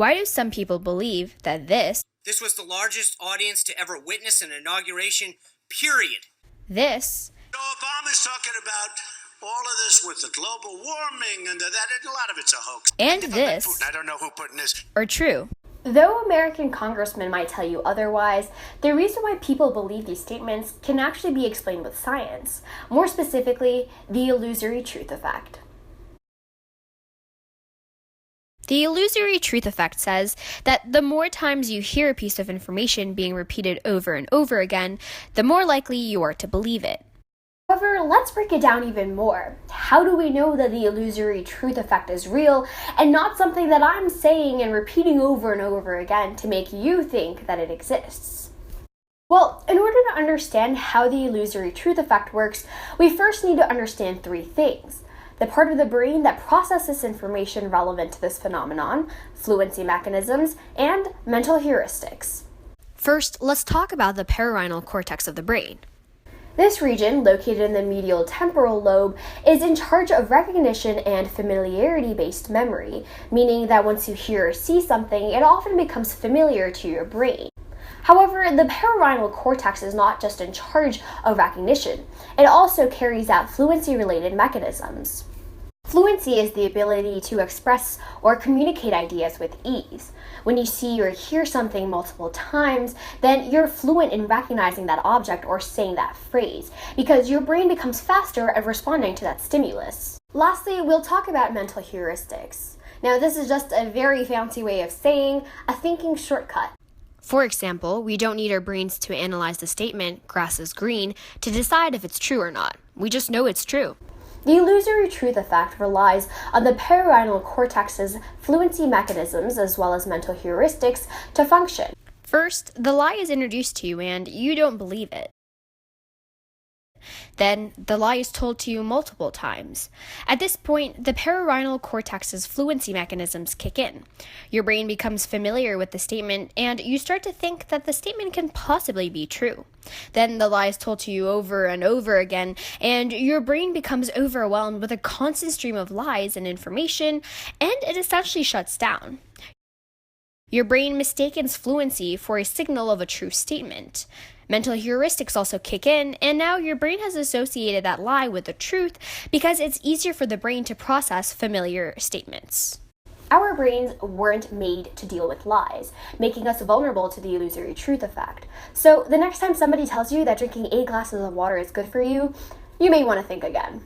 Why do some people believe that this was the largest audience to ever witness an inauguration, period. This Obama's talking about all of this with the global warming and that a lot of it's a hoax. and this Putin, I don't know who Putin is. are true. Though American congressmen might tell you otherwise, the reason why people believe these statements can actually be explained with science, more specifically, the illusory truth effect. The illusory truth effect says that the more times you hear a piece of information being repeated over and over again, the more likely you are to believe it. However, let's break it down even more. How do we know that the illusory truth effect is real and not something that I'm saying and repeating over and over again to make you think that it exists? Well, in order to understand how the illusory truth effect works, we first need to understand three things: the part of the brain that processes information relevant to this phenomenon, fluency mechanisms, and mental heuristics. First, let's talk about the parietal cortex of the brain. This region, located in the medial temporal lobe, is in charge of recognition and familiarity-based memory, meaning that once you hear or see something, it often becomes familiar to your brain. However, the parietal cortex is not just in charge of recognition, it also carries out fluency-related mechanisms. Fluency is the ability to express or communicate ideas with ease. When you see or hear something multiple times, then you're fluent in recognizing that object or saying that phrase, because your brain becomes faster at responding to that stimulus. Lastly, we'll talk about mental heuristics. Now, this is just a very fancy way of saying a thinking shortcut. For example, we don't need our brains to analyze the statement, grass is green, to decide if it's true or not. We just know it's true. The illusory truth effect relies on the parietal cortex's fluency mechanisms as well as mental heuristics to function. First, the lie is introduced to you and you don't believe it. Then, the lie is told to you multiple times. At this point, the parietal cortex's fluency mechanisms kick in. Your brain becomes familiar with the statement, and you start to think that the statement can possibly be true. Then the lie is told to you over and over again, and your brain becomes overwhelmed with a constant stream of lies and information, and it essentially shuts down. Your brain mistakes fluency for a signal of a true statement. Mental heuristics also kick in, and now your brain has associated that lie with the truth because it's easier for the brain to process familiar statements. Our brains weren't made to deal with lies, making us vulnerable to the illusory truth effect. So the next time somebody tells you that drinking 8 glasses of water is good for you, you may want to think again.